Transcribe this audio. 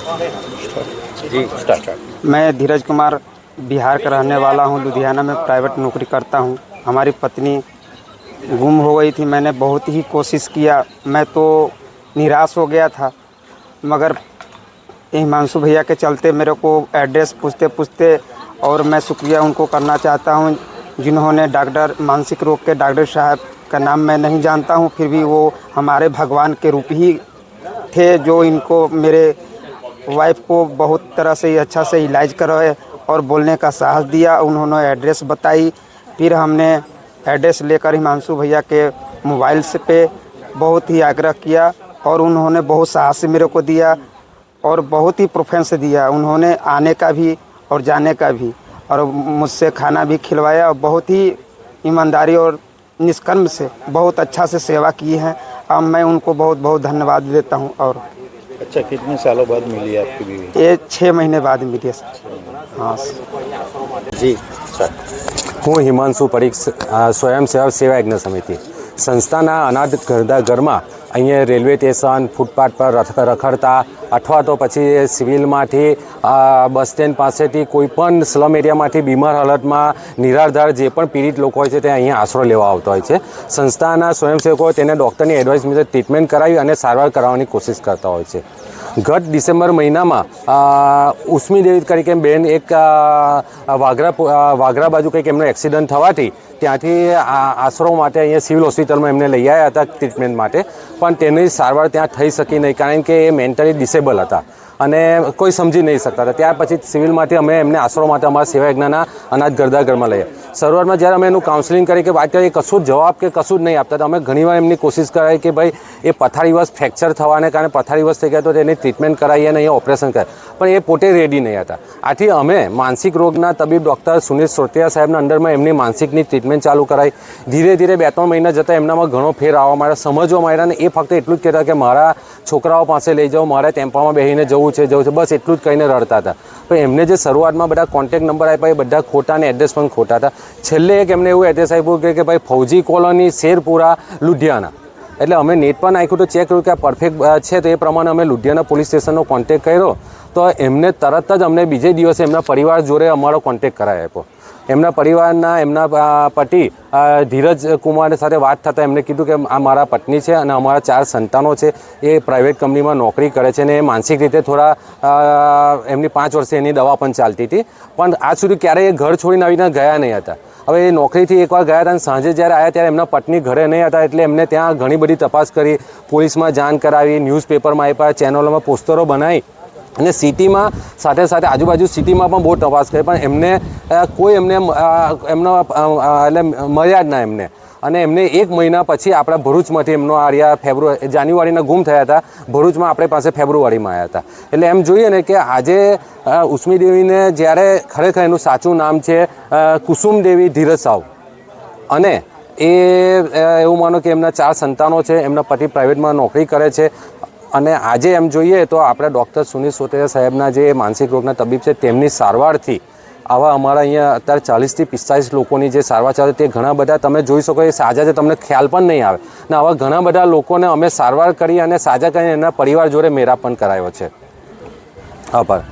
जी start. मैं धीरज कुमार बिहार का रहने वाला हूँ। लुधियाना में प्राइवेट नौकरी करता हूँ। हमारी पत्नी गुम हो गई थी। मैंने बहुत ही कोशिश किया, मैं तो निराश हो गया था, मगर हिमांशु भैया के चलते मेरे को एड्रेस पूछते पूछते, और मैं शुक्रिया उनको करना चाहता हूँ जिन्होंने डॉक्टर मानसिक रोग के डॉक्टर साहब का नाम मैं नहीं जानता हूँ, फिर भी वो हमारे भगवान के रूप ही थे, जो इनको मेरे वाइफ को बहुत तरह से अच्छा से इलाज करवाए और बोलने का साहस दिया। उन्होंने एड्रेस बताई, फिर हमने एड्रेस लेकर हिमांशु भैया के मोबाइल से पे बहुत ही आग्रह किया और उन्होंने बहुत साहस मेरे को दिया और बहुत ही प्रेफरेंस दिया। उन्होंने आने का भी और जाने का भी, और मुझसे खाना भी खिलवाया और बहुत ही ईमानदारी और निष्कर्म से बहुत अच्छा से सेवा की है। अब मैं उनको बहुत बहुत धन्यवाद देता हूँ। और अच्छा, कितने सालों बाद मिली आपकी बीवी? ये 6 महीने बाद मिली है सर। हाँ जी सर। હું હિમાંશુ પરીખ, સ્વયંસેવક સેવા યજ્ઞ સમિતિ સંસ્થાના અનાથ ઘરમાં અહીંયા રેલવે સ્ટેશન ફૂટપાથ પર રખડતા અથવા તો પછી સિવિલમાંથી બસ સ્ટેન્ડ પાસેથી કોઈપણ સ્લમ એરિયામાંથી બીમાર હાલતમાં નિરાધાર જે પણ પીડિત લોકો હોય છે તે અહીંયા આશરો લેવા આવતા હોય છે. સંસ્થાના સ્વયંસેવકો તેને ડૉક્ટરની એડવાઇસ મુજબ ટ્રીટમેન્ટ કરાવી અને સારવાર કરાવવાની કોશિશ કરતા હોય છે. ગત ડિસેમ્બર મહિનામાં ઉસ્મી દેવી તરીકે બેન એક વાગરા બાજુ કંઈક એમનો એક્સિડન્ટ થવાથી ત્યાંથી આશરો માટે અહીંયા સિવિલ હોસ્પિટલમાં એમને લઈ આવ્યા હતા ટ્રીટમેન્ટ માટે, પણ તેની સારવાર ત્યાં થઈ શકી નહીં કારણ કે એ મેન્ટલી ડિસેબલ હતા અને કોઈ સમજી નહીં શકતા હતા. ત્યાર પછી સિવિલમાંથી અમે એમને આશરો માટે અમારા સેવા યજ્ઞના અનાથ ઘરમાં લઈએ. શરૂઆતમાં જ્યારે અમે એનું કાઉન્સેલિંગ કરી કે વાત કરીએ કશું જ જવાબ કે કશું જ નહીં આપતા, તો અમે ઘણીવાર એમની કોશિશ કરાવી કે ભાઈ એ પથારીવશ ફ્રેક્ચર થવાને કારણે પથારીવશ થઈ ગયા તો તેની ટ્રીટમેન્ટ કરાવીએ અને અહીંયા ઓપરેશન કરે, પણ એ પોતે રેડી નહીં હતા. આથી અમે માનસિક રોગના તબીબ ડૉક્ટર સુનિલ સોરઠિયા સાહેબના અંડરમાં એમની માનસિકની ટ્રીટમેન્ટ ચાલુ કરાવી. ધીરે ધીરે 2-3 મહિના જતાં એમનામાં ઘણો ફેર આવવા માંડ્યો, સમજવા માંડ્યા અને એ ફક્ત એટલું જ કહેતા કે મારા છોકરાઓ પાસે લઈ જાઓ, મારે ટેમ્પામાં બેસીને જવું છે, બસ એટલું જ કહીને રડતા હતા. પણ એમને જે શરૂઆતમાં બધા કોન્ટેક્ટ નંબર આપ્યા એ બધા ખોટા અને એડ્રેસ પણ ખોટા હતા. છેલ્લે એક એમને એવું એડ્રેસ આપ્યું કે ભાઈ ફૌજી કોલોની, શેરપુરા, લુધિયાના. એટલે અમે નેટ પર નાખ્યું તો ચેક કર્યું કે આ પરફેક્ટ છે, તો એ પ્રમાણે અમે લુધિયાના પોલીસ સ્ટેશનનો કોન્ટેક્ટ કર્યો તો એમને તરત જ અમને બીજે દિવસે એમના પરિવાર જોડે અમારો કોન્ટેક્ટ કરાવી આપ્યો. એમના પરિવારના એમના પતિ ધીરજ કુમાર સાથે વાત થતાં એમને કીધું કે આ મારા પત્ની છે અને અમારા 4 સંતાનો છે, એ પ્રાઇવેટ કંપનીમાં નોકરી કરે છે અને એ માનસિક રીતે થોડા એમની 5 વર્ષે એની દવા પણ ચાલતી હતી, પણ આજ સુધી ક્યારેય એ ઘર છોડીને આવીને ગયા નહીં હતા. હવે એ નોકરીથી એકવાર ગયા હતા અને સાંજે જ્યારે આવ્યા ત્યારે એમના પત્ની ઘરે નહીં હતા, એટલે એમને ત્યાં ઘણી બધી તપાસ કરી, પોલીસમાં જાણ કરાવી, ન્યૂઝપેપરમાં આપ્યા, ચેનલોમાં પોસ્ટરો બનાવી અને સિટીમાં સાથે સાથે આજુબાજુ સિટીમાં પણ બહુ તપાસ કરી, પણ એમને કોઈ એમનો એટલે મળ્યા જ ના એમને. અને એમને 1 મહિના પછી આપણા ભરૂચમાંથી એમનો જાન્યુઆરીના ગુમ થયા હતા, ભરૂચમાં આપણે પાસે ફેબ્રુઆરીમાં આવ્યા હતા. એટલે એમ જોઈએ ને કે આજે ઉસ્મી દેવીને જ્યારે ખરેખર એનું સાચું નામ છે કુસુમ દેવી ધીરજ સાવ, અને એ એવું માનો કે એમના 4 સંતાનો છે, એમના પતિ પ્રાઇવેટમાં નોકરી કરે છે. અને આજે એમ જોઈએ તો આપણે ડૉક્ટર સુનિલ સોરઠિયા સાહેબના જે માનસિક રોગના તબીબ છે તેમની સારવારથી આવા અમારા અહીંયા અત્યારે 40 થી 45 લોકોની જે સારવાર ચાલે તે ઘણા બધા તમે જોઈ શકો એ સાજા છે, તમને ખ્યાલ પણ નહીં આવે ને આવા ઘણા બધા લોકોને અમે સારવાર કરી અને સાજા કરીને એના પરિવાર જોડે મેળાપ પણ કરાયો છે. આભાર.